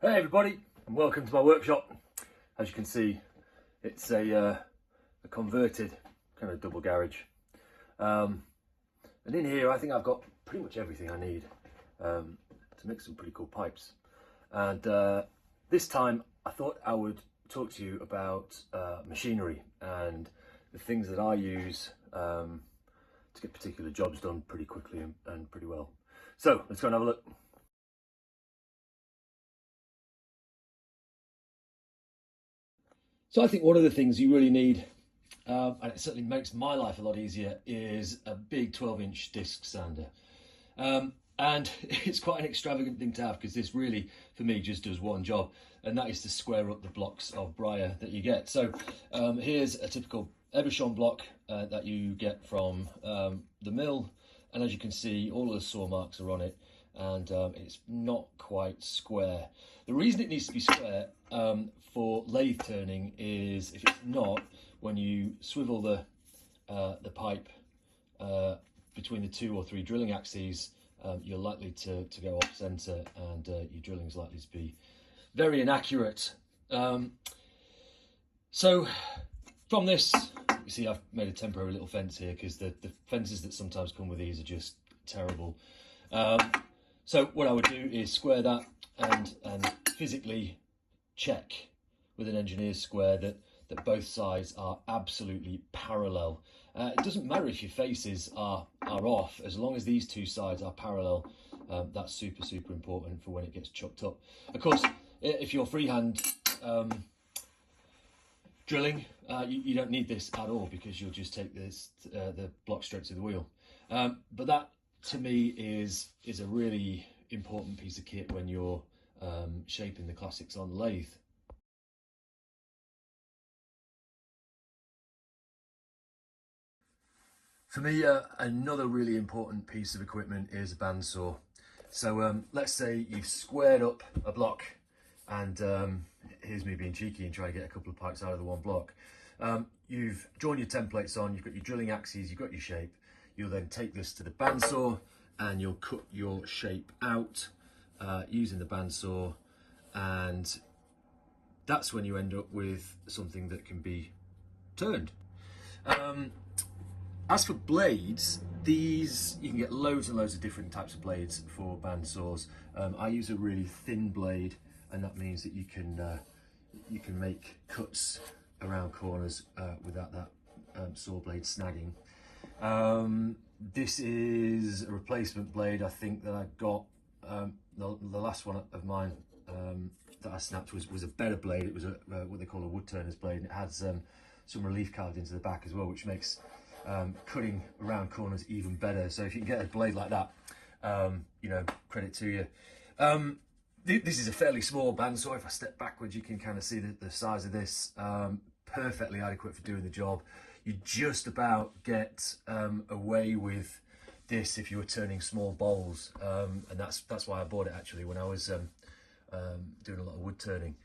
Hey everybody, and welcome to my workshop. As you can see, it's a converted kind of double garage. And in here I think I've got pretty much everything I need to make some pretty cool pipes. And this time I thought I would talk to you about machinery and the things that I use to get particular jobs done pretty quickly and pretty well. So let's go and have a look. So I think one of the things you really need, and it certainly makes my life a lot easier, is a big 12-inch disc sander. And it's quite an extravagant thing to have, because this really, for me, just does one job, and that is to square up the blocks of briar that you get. So here's a typical Evershon block that you get from the mill, and as you can see, all of the saw marks are on it, and it's not quite square. The reason it needs to be square for lathe turning is, if it's not, when you swivel the pipe between the 2 or 3 drilling axes, you're likely to go off center, and your drilling is likely to be very inaccurate. So from this, you see I've made a temporary little fence here, because the fences that sometimes come with these are just terrible. So what I would do is square that and physically check with an engineer's square that both sides are absolutely parallel. It doesn't matter if your faces are off, as long as these two sides are parallel. That's super important for when it gets chucked up. Of course, if you're freehand drilling, you don't need this at all, because you'll just take this the block straight to the wheel. But that, to me, is a really important piece of kit when you're shaping the classics on lathe. For me, another really important piece of equipment is a bandsaw. So let's say you've squared up a block, and here's me being cheeky and trying to get a couple of pipes out of the one block. You've drawn your templates on, you've got your drilling axes, you've got your shape. You'll then take this to the bandsaw and you'll cut your shape out using the bandsaw, and that's when you end up with something that can be turned. As for blades, these, you can get loads and loads of different types of blades for bandsaws. I use a really thin blade, and that means that you can make cuts around corners without that saw blade snagging. This is a replacement blade, I think, that I got. The last one of mine that I snapped was a better blade. It was what they call a wood turner's blade, and it has some relief carved into the back as well, which makes cutting around corners even better. So if you can get a blade like that, you know, credit to you. This is a fairly small bandsaw. If I step backwards, you can kind of see the size of this. Perfectly adequate for doing the job. You just about get away with this if you were turning small bowls, and that's why I bought it, actually, when I was doing a lot of wood turning.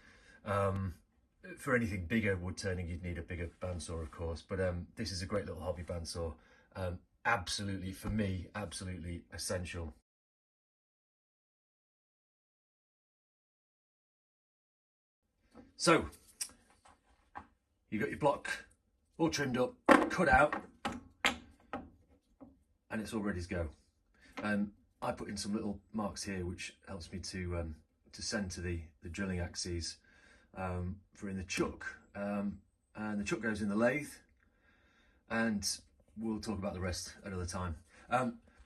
For anything bigger wood turning, you'd need a bigger bandsaw, of course, but this is a great little hobby bandsaw. Absolutely, for me, absolutely essential. So you got your block all trimmed up, cut out, and it's all ready to go. I put in some little marks here, which helps me to center the drilling axes for in the chuck, and the chuck goes in the lathe, and we'll talk about the rest another time.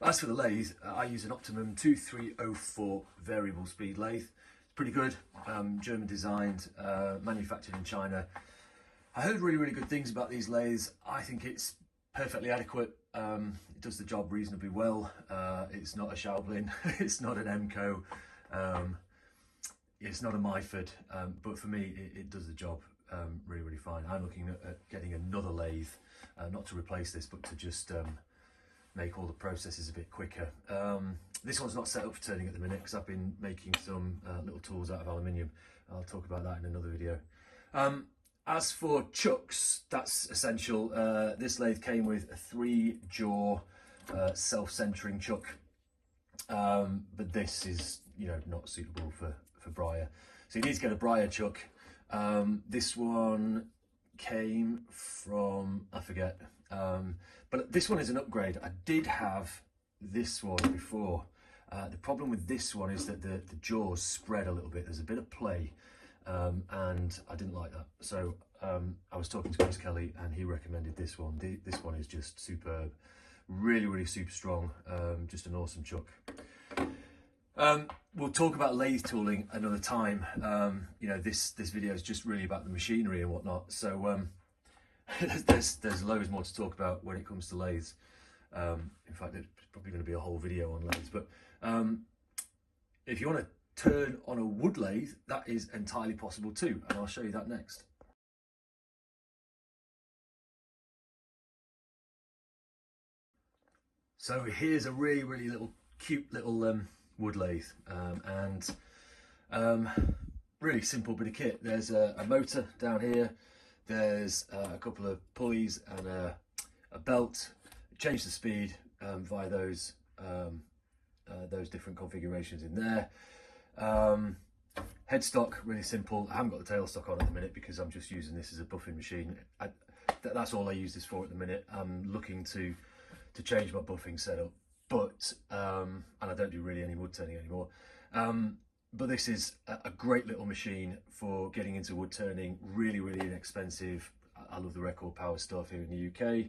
As for the lathe, I use an Optimum 2304 variable speed lathe. It's pretty good, German designed, manufactured in China. I heard really good things about these lathes. I think it's perfectly adequate. It does the job reasonably well. It's not a Schaublin, it's not an Emco, it's not a Myford, but for me it does the job really fine. I'm looking at getting another lathe, not to replace this, but to just make all the processes a bit quicker. This one's not set up for turning at the minute, because I've been making some little tools out of aluminium. I'll talk about that in another video. As for chucks, that's essential. This lathe came with a 3-jaw self-centering chuck, but this is, you know, not suitable for briar. So you need to get a briar chuck. This one came from, I forget, but this one is an upgrade. I did have this one before. The problem with this one is that the jaws spread a little bit. There's a bit of play, and I didn't like that. So I was talking to Chris Kelly and he recommended this one. This one is just superb. Really, really super strong. Just an awesome chuck. We'll talk about lathe tooling another time. You know, this video is just really about the machinery and whatnot. So there's loads more to talk about when it comes to lathes. In fact, there's probably going to be a whole video on lathes. But if you want to turn on a wood lathe, that is entirely possible too, and I'll show you that next. So here's a really cute little wood lathe, and really simple bit of kit. There's a motor down here, there's a couple of pulleys and a belt. Change the speed via those different configurations in there. Headstock, really simple. I haven't got the tailstock on at the minute because I'm just using this as a buffing machine. That's all I use this for at the minute. I'm looking to change my buffing setup, but and I don't do really any wood turning anymore. But this is a great little machine for getting into wood turning. Really inexpensive. I love the Record Power stuff here in the UK.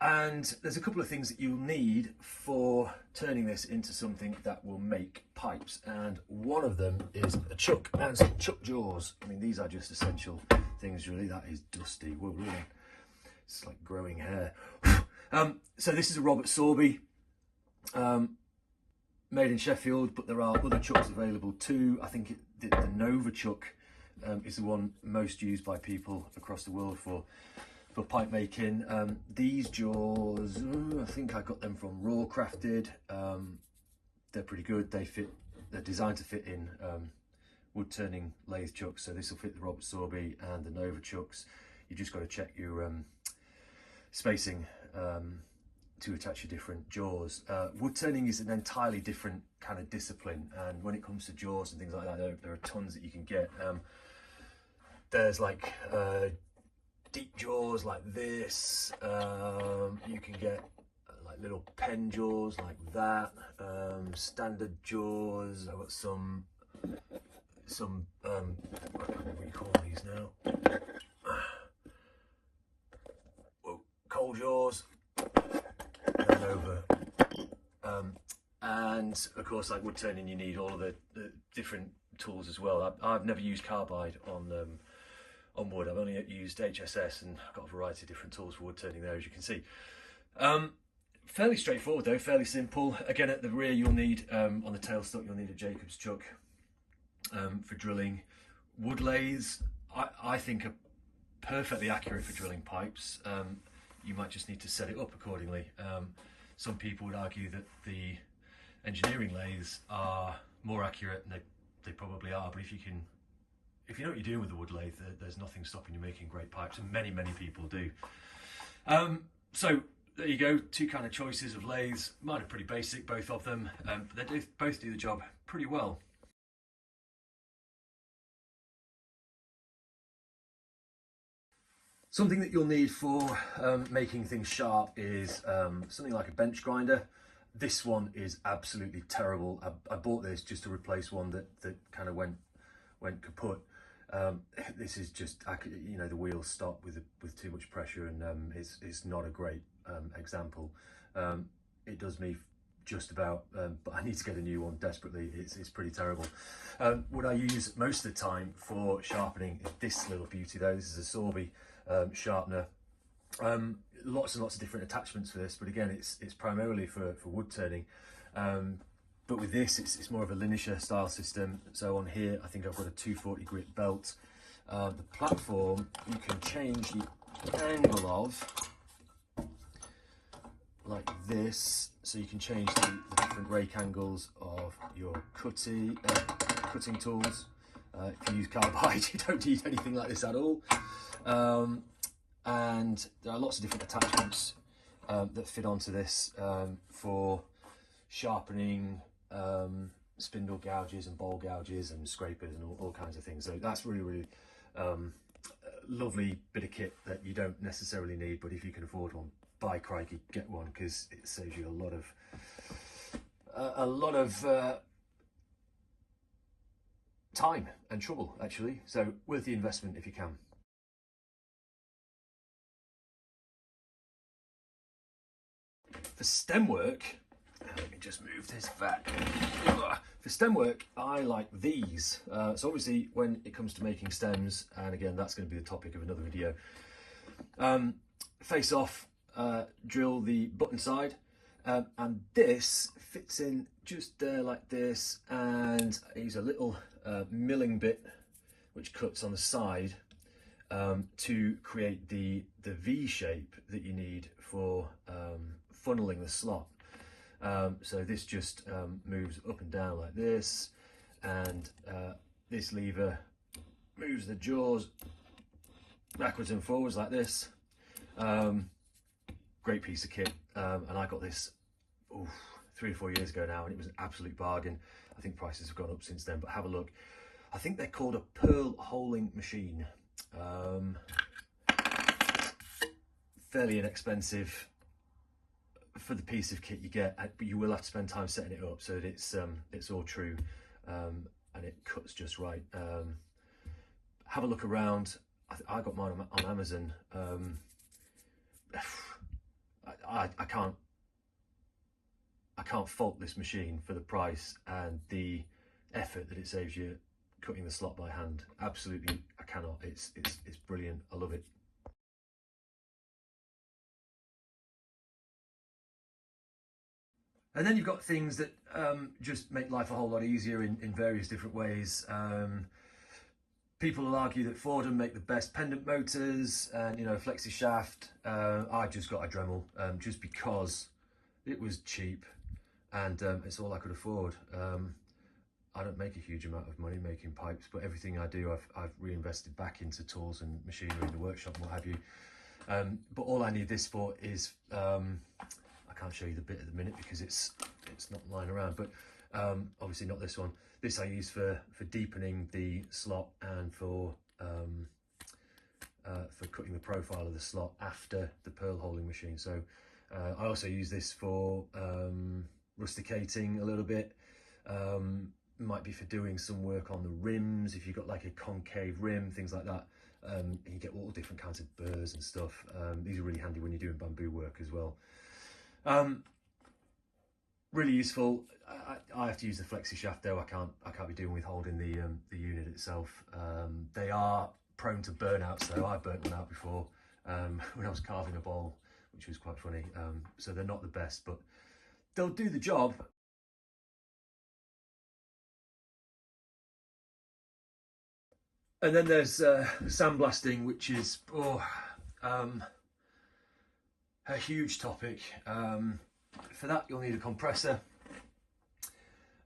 And there's a couple of things that you'll need for turning this into something that will make pipes, and one of them is a chuck and some chuck jaws. I mean, these are just essential things really. That is dusty. Whoa, really. It's like growing hair. So this is a Robert Sorby, made in Sheffield, but there are other chucks available too. I think the Nova chuck is the one most used by people across the world for pipe making. These jaws, I think I got them from Raw Crafted. They're pretty good. They're designed to fit in wood turning lathe chucks. So this will fit the Robert Sorby and the Nova chucks. You just got to check your spacing to attach your different jaws. Wood turning is an entirely different kind of discipline, and when it comes to jaws and things like that, there are tons that you can get. There's like deep jaws like this. You can get like little pen jaws like that. Standard jaws. I've got some what do you call these now? Coal jaws. And over. And of course, like wood turning, you need all of the different tools as well. I've never used carbide on wood. I've only used HSS, and I've got a variety of different tools for wood turning there, as you can see. Fairly straightforward though, fairly simple. Again, at the rear you'll need, on the tailstock, you'll need a Jacobs chuck for drilling. Wood lathes, I think, are perfectly accurate for drilling pipes. You might just need to set it up accordingly. Some people would argue that the engineering lathes are more accurate, and they probably are, but if you know what you're doing with the wood lathe, there's nothing stopping you making great pipes, and many people do. So there you go, two kind of choices of lathes. Mine are pretty basic, both of them, but they both do the job pretty well. Something that you'll need for making things sharp is something like a bench grinder. This one is absolutely terrible. I bought this just to replace one that kind of went kaput. This is just, you know, the wheels stop with too much pressure, and it's not a great example. It does me just about, but I need to get a new one desperately. It's pretty terrible. What I use most of the time for sharpening is this little beauty though. This is a Sorby sharpener. Lots and lots of different attachments for this, but again, it's primarily for wood turning. But with this, it's more of a linisher style system. So on here, I think I've got a 240 grit belt. The platform, you can change the angle of like this, so you can change the different rake angles of your cutting tools. If you use carbide, you don't need anything like this at all. And there are lots of different attachments that fit onto this for sharpening spindle gouges and bowl gouges and scrapers and all kinds of things. So that's really lovely bit of kit that you don't necessarily need, but if you can afford one, by crikey, get one, because it saves you a lot of time and trouble, actually. So worth the investment if you can. For stem work, let me just move this back. For stem work, I like these. So obviously when it comes to making stems, and again, that's going to be the topic of another video, face off, drill the button side, and this fits in just there like this, and I use a little milling bit which cuts on the side to create the V shape that you need for funneling the slot. So this just moves up and down like this, and this lever moves the jaws backwards and forwards like this. Great piece of kit, and I got this 3 or 4 years ago now, and it was an absolute bargain. I think prices have gone up since then, but have a look. I think they're called a pearl holing machine. Fairly inexpensive for the piece of kit you get, but you will have to spend time setting it up so that it's all true, and it cuts just right. Have a look around. I got mine on Amazon. I can't fault this machine for the price and the effort that it saves you cutting the slot by hand. Absolutely, I cannot. It's brilliant. I love it. And then you've got things that just make life a whole lot easier in various different ways. People will argue that Fordham make the best pendant motors and, you know, flexi shaft. I just got a Dremel just because it was cheap, and it's all I could afford. I don't make a huge amount of money making pipes, but everything I do, I've reinvested back into tools and machinery in the workshop and what have you. But all I need this for is, I can't show you the bit at the minute because it's not lying around, but obviously not this one. This I use for deepening the slot and for cutting the profile of the slot after the pearl holing machine. So I also use this for rusticating a little bit. Might be for doing some work on the rims if you've got like a concave rim, things like that. And you get all different kinds of burrs and stuff. These are really handy when you're doing bamboo work as well. Really useful. I have to use the flexi shaft though. I can't be doing with holding the unit itself. They are prone to burnouts though. I burnt one out before when I was carving a bowl, which was quite funny. So they're not the best, but they'll do the job. And then there's sandblasting, which is a huge topic. For that you'll need a compressor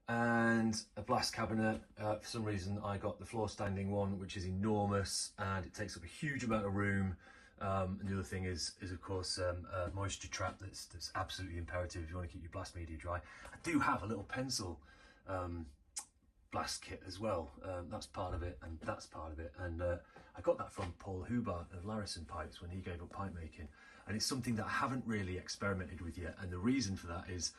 and a blast cabinet. For some reason I got the floor standing one, which is enormous and it takes up a huge amount of room. And the other thing is of course a moisture trap that's absolutely imperative if you want to keep your blast media dry. I do have a little pencil blast kit as well. That's part of it and that's part of it, and I got that from Paul Hubart of Larison Pipes when he gave up pipe making, and it's something that I haven't really experimented with yet. And the reason for that is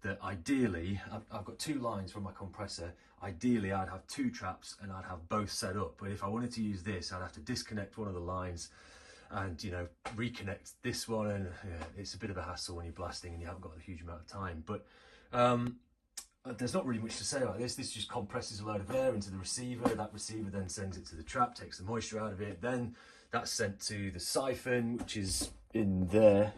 that ideally I've got 2 lines from my compressor. Ideally I'd have 2 traps and I'd have both set up, but if I wanted to use this I'd have to disconnect one of the lines and, you know, reconnect this one, and it's a bit of a hassle when you're blasting and you haven't got a huge amount of time. But there's not really much to say about this. This just compresses a load of air into the receiver. That receiver then sends it to the trap, takes the moisture out of it. Then that's sent to the siphon, which is in there,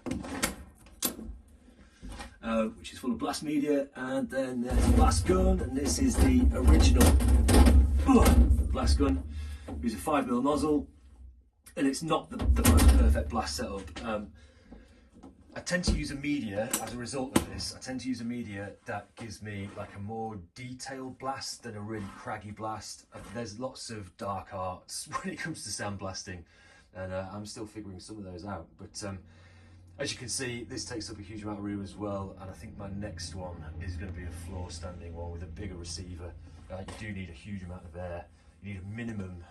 which is full of blast media. And then there's a blast gun, and this is the original blast gun. Use a 5mm nozzle, and it's not the most perfect blast setup. I tend to use a media, as a result of this, I tend to use a media that gives me like a more detailed blast than a really craggy blast. There's lots of dark arts when it comes to sandblasting, and I'm still figuring some of those out. But As you can see, this takes up a huge amount of room as well, and I think my next one is going to be a floor standing one with a bigger receiver. You do need a huge amount of air. You need a minimum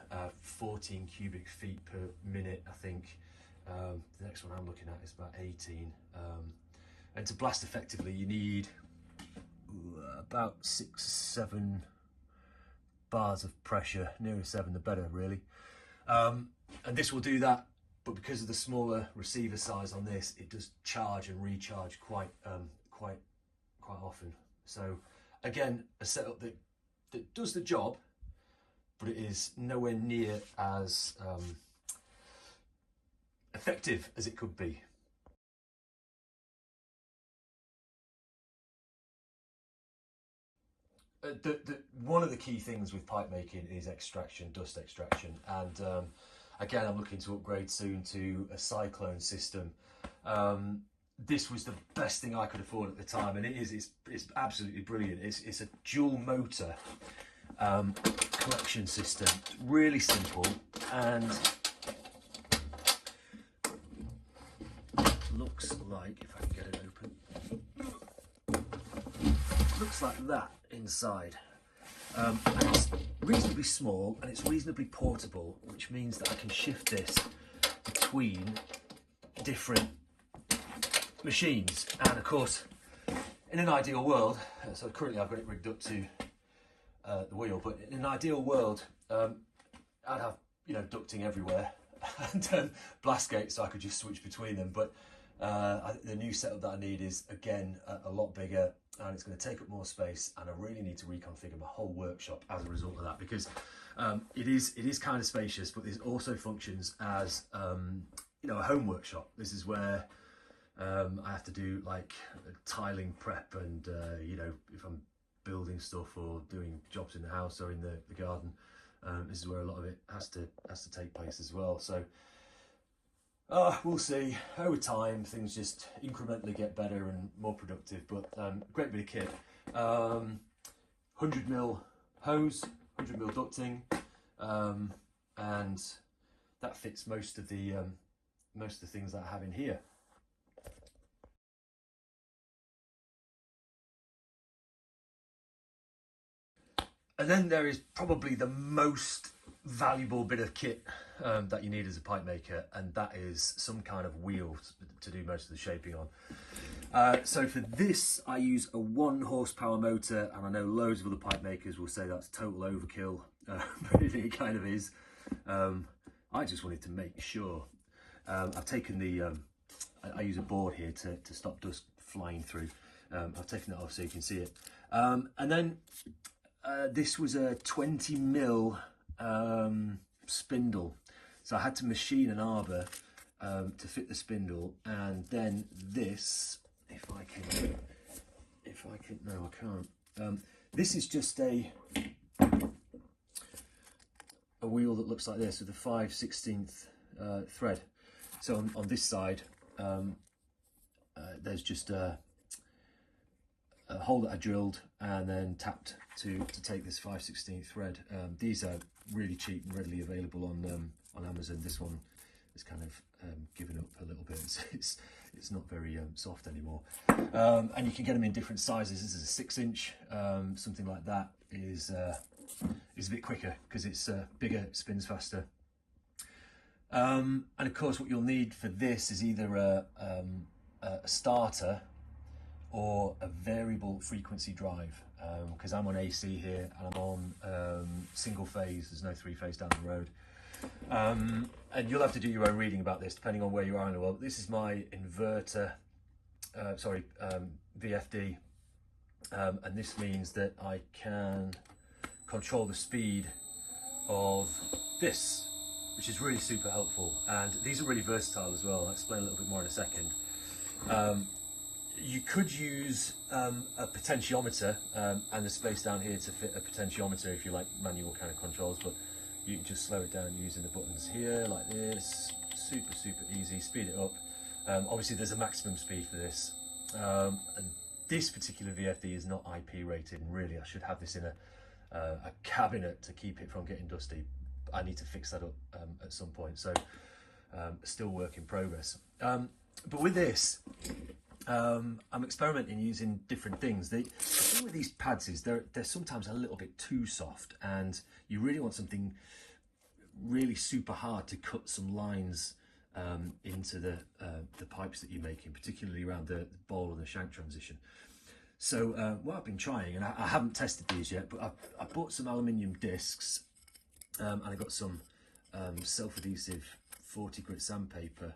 14 cubic feet per minute, I think. The next one I'm looking at is about 18. And to blast effectively, you need about 6, 7 bars of pressure. Nearer 7 the better, really. And this will do that. But because of the smaller receiver size on this, it does charge and recharge quite often. So again, a setup that does the job, but it is nowhere near as effective as it could be. One of the key things with pipe making is extraction, dust extraction, and again, I'm looking to upgrade soon to a cyclone system. This was the best thing I could afford at the time, and it's absolutely brilliant. It's a dual motor collection system, really simple, and looks like, if I can get it open, looks like that inside. And it's reasonably small and it's reasonably portable, which means that I can shift this between different machines. And of course, in an ideal world, so currently I've got it rigged up to the wheel, but in an ideal world, I'd have, you know, ducting everywhere and blast gates, so I could just switch between them. But the new setup that I need is, again, a lot bigger, and it's going to take up more space, and I really need to reconfigure my whole workshop as a result of that, because it is kind of spacious, but it also functions as you know, a home workshop. This is where I have to do like tiling prep, and you know, if I'm building stuff or doing jobs in the house or in the garden, this is where a lot of it has to take place as well. So we'll see. Over time, things just incrementally get better and more productive, but great bit of kit. 100mm hose, 100mm ducting, and that fits most of the things that I have in here. And then there is probably the most valuable bit of kit that you need as a pipe maker, and that is some kind of wheel to do most of the shaping on. So for this, I use a 1 horsepower motor, and I know loads of other pipe makers will say that's total overkill, but it kind of is. I just wanted to make sure. I've taken the, I use a board here to stop dust flying through. I've taken that off so you can see it. And then this was a 20mm spindle, so I had to machine an arbor to fit the spindle, and then this, if I can, no, I can't. This is just a wheel that looks like this with a 5/16 thread. So on this side, there's just a hole that I drilled and then tapped to take this 5/16 thread. These are really cheap and readily available on Amazon. This one is kind of given up a little bit. It's not very soft anymore. And you can get them in different sizes. This is a 6-inch. Something like that is a bit quicker because it's bigger, it spins faster. And of course, what you'll need for this is either a starter or a variable frequency drive, because I'm on AC here and I'm on single phase. There's no 3-phase down the road, and you'll have to do your own reading about this depending on where you are in the world. This is my inverter, VFD, and this means that I can control the speed of this, which is really super helpful. And these are really versatile as well. I'll explain a little bit more in a second. You could use a potentiometer and the space down here to fit a potentiometer if you like manual kind of controls, but you can just slow it down using the buttons here like this. Super easy. Speed it up. Obviously there's a maximum speed for this, and this particular VFD is not IP rated, and really I should have this in a cabinet to keep it from getting dusty. I need to fix that up at some point, so still work in progress. But with this, I'm experimenting using different things. The thing with these pads is they're sometimes a little bit too soft, and you really want something really super hard to cut some lines into the pipes that you're making, particularly around the bowl and the shank transition. So what I've been trying, and I haven't tested these yet, but I bought some aluminium discs, and I got some self-adhesive 40 grit sandpaper,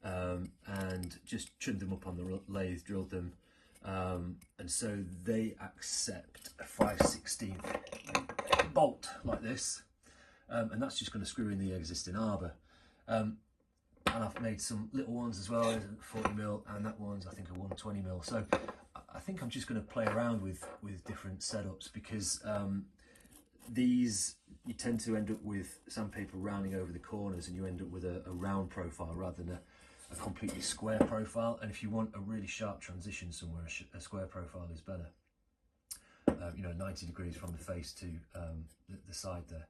and just trimmed them up on the lathe, drilled them, and so they accept a 5/16 bolt like this, and that's just going to screw in the existing arbor. And I've made some little ones as well, 40mm, and that one's I think a 120mm. So I think I'm just going to play around with different setups, because these, you tend to end up with sandpaper rounding over the corners, and you end up with a round profile rather than a completely square profile. And if you want a really sharp transition somewhere, a square profile is better. You know, 90 degrees from the face to the side there.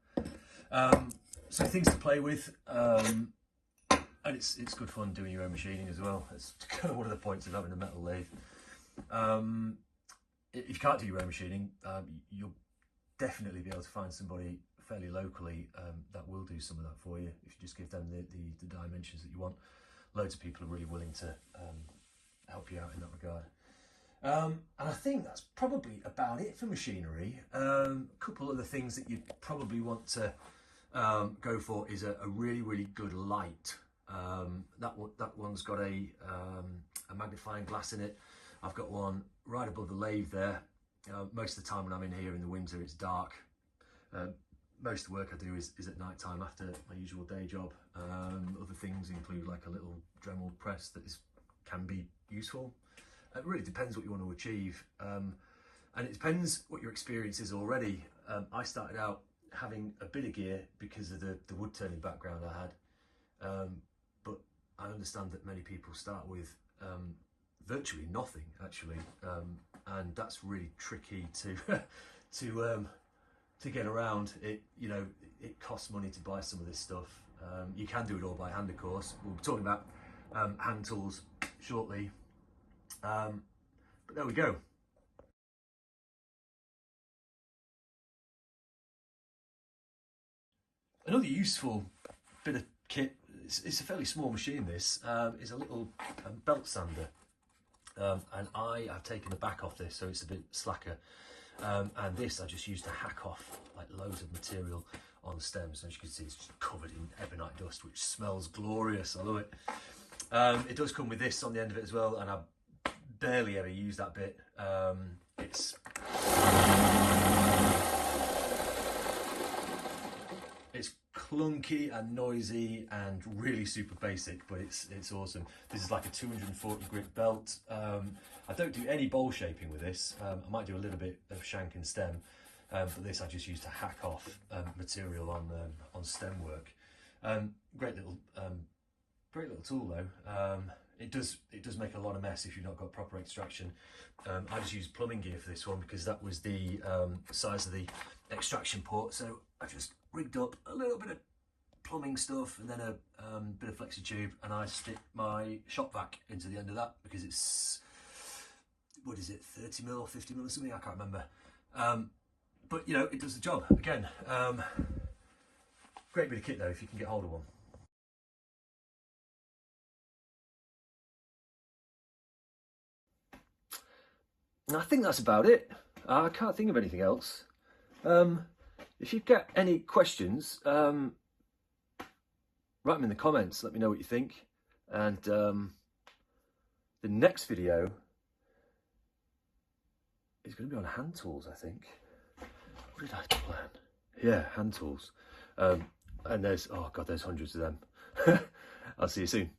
So things to play with. And it's good fun doing your own machining as well. It's kind of one of the points of having a metal lathe. If you can't do your own machining, you'll definitely be able to find somebody fairly locally that will do some of that for you if you just give them the dimensions that you want. Loads of people are really willing to help you out in that regard. And I think that's probably about it for machinery. A couple of the things that you probably want to go for is a really good light. That one's got a magnifying glass in it. I've got one right above the lathe there. Most of the time when I'm in here in the winter, it's dark. Most of the work I do is at night time after my usual day job. Other things include like a little Dremel press that can be useful. It really depends what you want to achieve, and it depends what your experience is already. I started out having a bit of gear because of the wood turning background I had, but I understand that many people start with virtually nothing actually, and that's really tricky to get around. It, you know, it costs money to buy some of this stuff. You can do it all by hand, of course. We'll be talking about hand tools shortly, but there we go. Another useful bit of kit, it's a fairly small machine this, is a little belt sander, and I have taken the back off this so it's a bit slacker, and this I just used to hack off like loads of material on the stems. As you can see, it's just covered in ebonite dust, which smells glorious. I love it. It does come with this on the end of it as well, and I barely ever use that bit. It's clunky and noisy and really super basic, but it's awesome. This is like a 240 grit belt. I don't do any bowl shaping with this. I might do a little bit of shank and stem, but this I just use to hack off material on stem work. Great little tool though. It does make a lot of mess if you've not got proper extraction. I just used plumbing gear for this one because that was the size of the extraction port. So I just rigged up a little bit of plumbing stuff and then a bit of flexi tube, and I stick my shop vac into the end of that because it's, what is it, 30mm or 50mm or something, I can't remember. But you know, it does the job. Again, great bit of kit though if you can get hold of one. And I think that's about it. I can't think of anything else. If you've got any questions, write them in the comments. Let me know what you think. And the next video is going to be on hand tools, I think. What did I plan? Yeah, hand tools. And there's, oh God, there's hundreds of them. I'll see you soon.